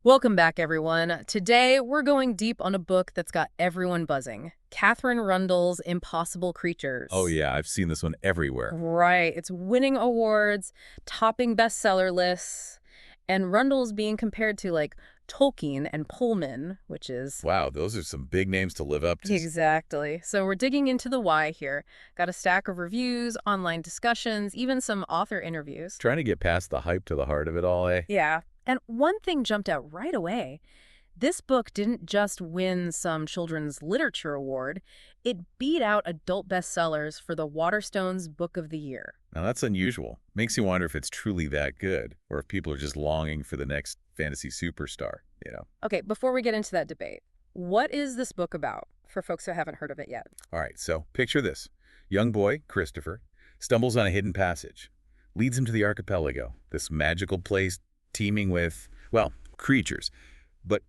Welcome back, everyone. Today, we're going deep on a book that's got everyone buzzing. Katherine Rundell's Impossible Oh Creatures. yeah, I've seen this one everywhere. Right, it's winning awards, topping bestseller lists, and Rundell's being compared to, like, Tolkien and Pullman, which is... Wow, those are some big names to live up to. Exactly. So we're digging into the why here. Got a stack of reviews, online discussions, even some author interviews. Trying to get past the hype to the heart of it all, eh? Yeah. And one thing jumped out right away. This book didn't just win some children's literature award, it beat out adult bestsellers for the Waterstones Book of the Year. Now that's unusual. Makes you wonder if it's truly that good, or if people are just longing for the next fantasy superstar. Okay, before we get into that debate, what is this book about for folks who haven't heard of it yet? All right, so picture this. Young boy, Christopher, stumbles on a hidden passage. Leads him to the Archipelago, this magical place teeming with, well, creatures. But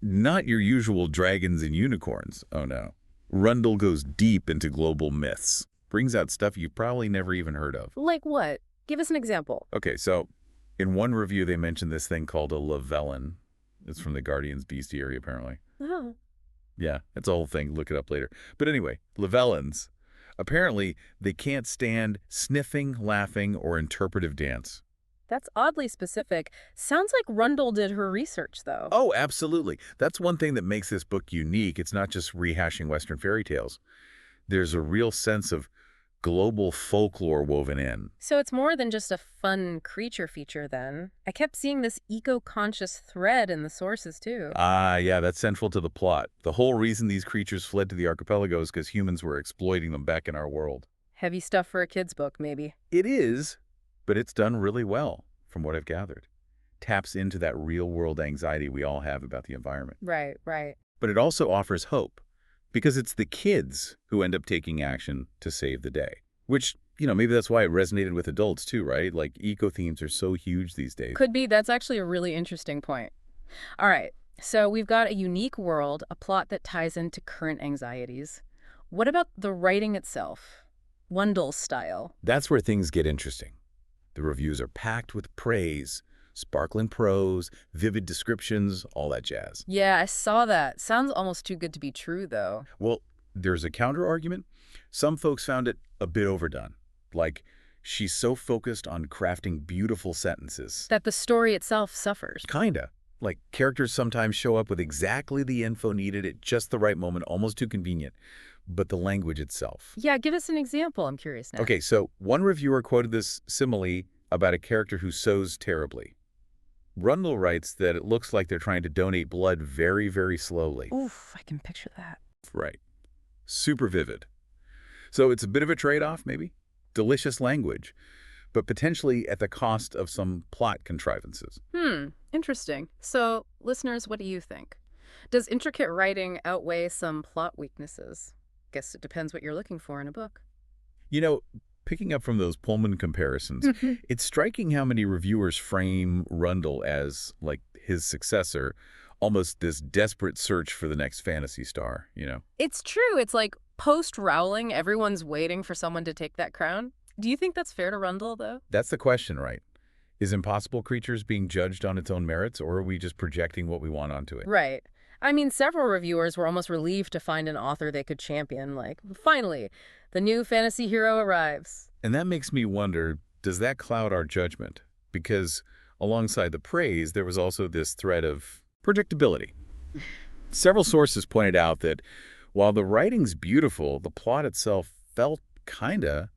not your usual dragons and unicorns. Oh no. Rundle goes deep into global myths. Brings out stuff you've probably never even heard of. Like what? Give us an example. Okay, so in one review they mentioned this thing called a Lavellan. It's from the Guardian's bestiary, apparently. Oh, Yeah, it's a whole thing. Look it up later. But anyway, Lavellans. Apparently, they can't stand sniffing, laughing, or interpretive dance. that's oddly specific. Sounds like Rundell did her research, though. Oh, absolutely. That's one thing that makes this book unique. It's not just rehashing Western fairy tales. There's a real sense of global folklore woven in. So it's more than just a fun creature feature, then. I kept seeing this eco-conscious thread in the sources, too. Ah, yeah, that's central to the plot. The whole reason these creatures fled to the archipelago is because humans were exploiting them back in our world. Heavy stuff for a kid's book, maybe. It is, but it's done really well, from what I've gathered. Taps into that real-world anxiety we all have about the environment. Right, right. But it also offers hope, because it's the kids who end up taking action to save the day. Which, maybe that's why it resonated with adults too, right? Like, eco-themes are so huge these days. Could be. That's actually a really interesting point. All right. So we've got a unique world, a plot that ties into current anxieties. What about the writing itself? Wendell's style. That's where things get interesting. The reviews are packed with praise, sparkling prose, vivid descriptions, all that jazz. Yeah, I saw that. Sounds almost too good to be true, though. Well, there's a counter-argument. Some folks found it a bit overdone. Like, she's so focused on crafting beautiful sentences. That the story itself suffers. Kinda. Like, characters sometimes show up with exactly the info needed at just the right moment, almost too convenient. But the language itself. Yeah, give us an example. I'm curious now. Okay, so one reviewer quoted this simile about a character who sews terribly. Rundle writes that it looks like they're trying to donate blood very, very slowly. Oof, I can picture that. Right. Super vivid. So it's a bit of a trade-off, maybe? Delicious language, but potentially at the cost of some plot contrivances. Interesting. So, listeners, what do you think? Does intricate writing outweigh some plot weaknesses? Guess it depends what you're looking for in a book. You know, picking up from those Pullman comparisons, it's striking how many reviewers frame Rundle as, like, his successor, almost this desperate search for the next fantasy star. It's true. It's like post-Rowling, everyone's waiting for someone to take that crown. Do you think that's fair to Rundle, though? That's the question, right? Is Impossible Creatures being judged on its own merits, or are we just projecting what we want onto it? Right. I mean, several reviewers were almost relieved to find an author they could champion. Like, finally, the new fantasy hero arrives. And that makes me wonder, does that cloud our judgment? Because alongside the praise, there was also this thread of predictability. Several sources pointed out that while the writing's beautiful, the plot itself felt kinda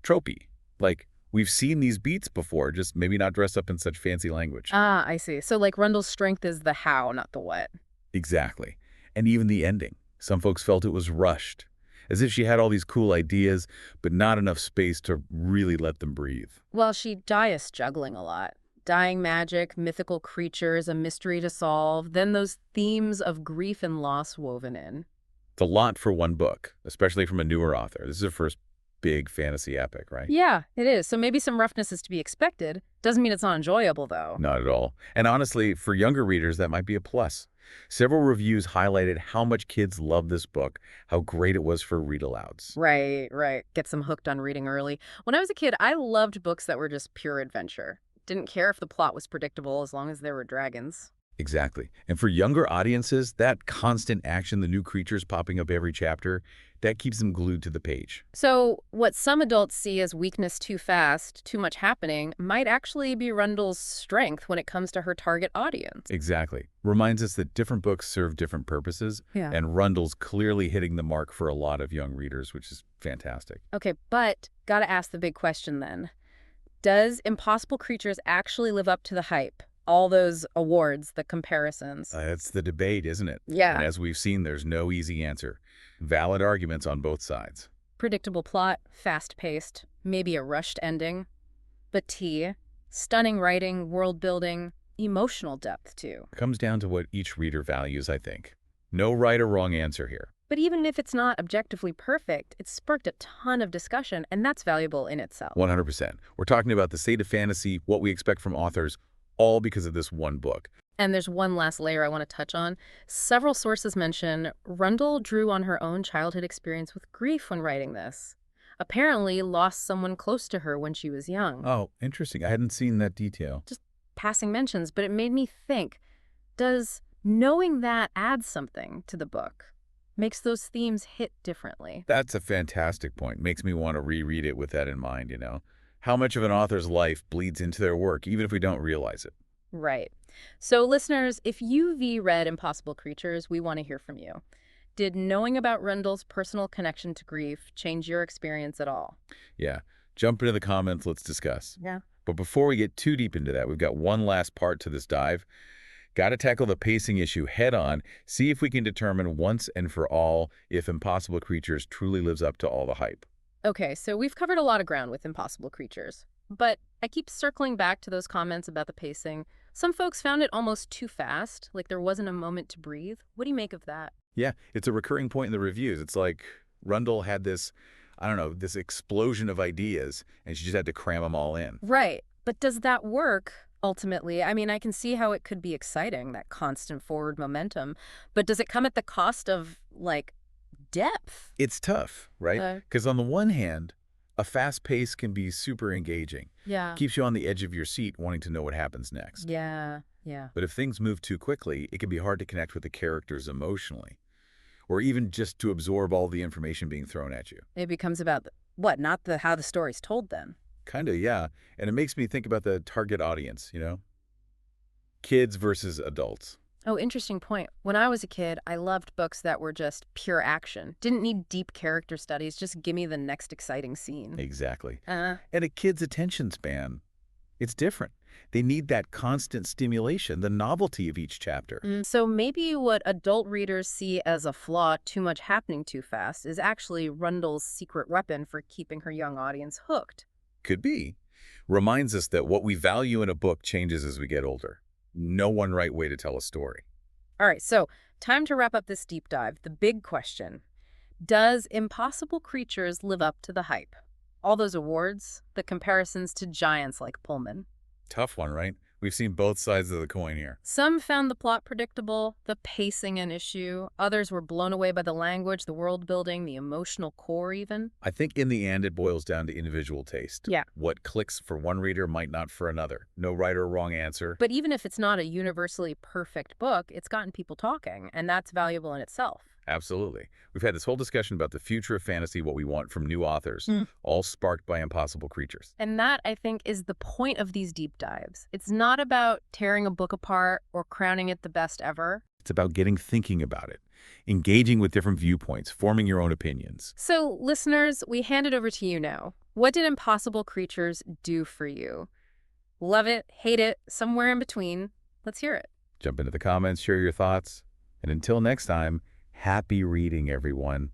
tropey. Like, we've seen these beats before, just maybe not dressed up in such fancy language. Ah, I see. So, like, Rundle's strength is the how, not the what. Exactly. And even the ending. Some folks felt it was rushed, as if she had all these cool ideas, but not enough space to really let them breathe. Well, she dies juggling a lot. Dying magic, mythical creatures, a mystery to solve, then those themes of grief and loss woven in. It's a lot for one book, especially from a newer author. This is her first big fantasy epic, right? Yeah, it is. So maybe some roughness is to be expected. Doesn't mean it's not enjoyable, though. Not at all. And honestly, for younger readers, that might be a plus. Several reviews highlighted how much kids love this book, how great it was for read-alouds. Right, right. Gets them hooked on reading early. When I was a kid, I loved books that were just pure adventure. Didn't care if the plot was predictable as long as there were dragons. Exactly. And for younger audiences, that constant action, the new creatures popping up every chapter, that keeps them glued to the page. So what some adults see as weakness too fast, too much happening, might actually be Rundell's strength when it comes to her target audience. Exactly. Reminds us that different books serve different purposes, Yeah. and Rundell's clearly hitting the mark for a lot of young readers, which is fantastic. Okay, but gotta ask the big question then. Does Impossible Creatures actually live up to the hype? All those awards, the comparisons. It's the debate, isn't it? And Yeah. as we've seen, there's no easy answer. Valid arguments on both sides. Predictable plot, fast-paced, maybe a rushed ending. But stunning writing, world building, emotional depth too. Comes down to what each reader values, I think. No right or wrong answer here. But even if it's not objectively perfect, it's sparked a ton of discussion, and that's valuable in itself. 100%. We're talking about the state of fantasy, what we expect from authors, all because of this one book. And there's one last layer I want to touch on. Several sources mention Rundell drew on her own childhood experience with grief when writing this. Apparently lost someone close to her when she was young. Oh, interesting. I hadn't seen that detail. Just passing mentions, but it made me think, does knowing that add something to the book? Makes those themes hit differently. That's a fantastic point. Makes me want to reread it with that in mind, How much of an author's life bleeds into their work, even if we don't realize it. Right. So listeners, if you've read Impossible Creatures, we want to hear from you. Did knowing about Rundell's personal connection to grief change your experience at all? Yeah. Jump into the comments. Let's discuss. Yeah. But before we get too deep into that, we've got one last part to this dive. Got to tackle the pacing issue head on, see if we can determine once and for all if Impossible Creatures truly lives up to all the hype. Okay, so we've covered a lot of ground with Impossible Creatures, but I keep circling back to those comments about the pacing. Some folks found it almost too fast, like there wasn't a moment to breathe. What do you make of that? Yeah, it's a recurring point in the reviews. It's like Rundell had this, I don't know, this explosion of ideas, and she just had to cram them all in. Right, but does that work? Ultimately, I mean, I can see how it could be exciting, that constant forward momentum, but does it come at the cost of, like, depth? It's tough, right? Because on the one hand, a fast pace can be super engaging. Yeah. Keeps you on the edge of your seat wanting to know what happens next. Yeah. But if things move too quickly, it can be hard to connect with the characters emotionally, or even just to absorb all the information being thrown at you. It becomes about, what, not how the story's told then? Kind of, yeah. And it makes me think about the target audience, Kids versus adults. Oh, interesting point. When I was a kid, I loved books that were just pure action. Didn't need deep character studies, just give me the next exciting scene. Exactly. And a kid's attention span, it's different. They need that constant stimulation, the novelty of each chapter. So maybe what adult readers see as a flaw, too much happening too fast, is actually Rundell's secret weapon for keeping her young audience hooked. Could be. Reminds us that what we value in a book changes as we get older. No one right way to tell a story. All right, so time to wrap up this deep dive. The big question. Does Impossible Creatures live up to the hype? All those awards, the comparisons to giants like Pullman. Tough one, right? We've seen both sides of the coin here. Some found the plot predictable, the pacing an issue. Others were blown away by the language, the world building, the emotional core even. I think in the end, it boils down to individual taste. Yeah. What clicks for one reader might not for another. No right or wrong answer. But even if it's not a universally perfect book, it's gotten people talking, and that's valuable in itself. Absolutely. We've had this whole discussion about the future of fantasy, what we want from new authors, all sparked by Impossible Creatures. And that, I think, is the point of these deep dives. It's not about tearing a book apart or crowning it the best ever. It's about getting thinking about it, engaging with different viewpoints, forming your own opinions. So, listeners, we hand it over to you now. What did Impossible Creatures do for you? Love it, hate it, somewhere in between. Let's hear it. Jump into the comments, share your thoughts. And until next time, happy reading, everyone.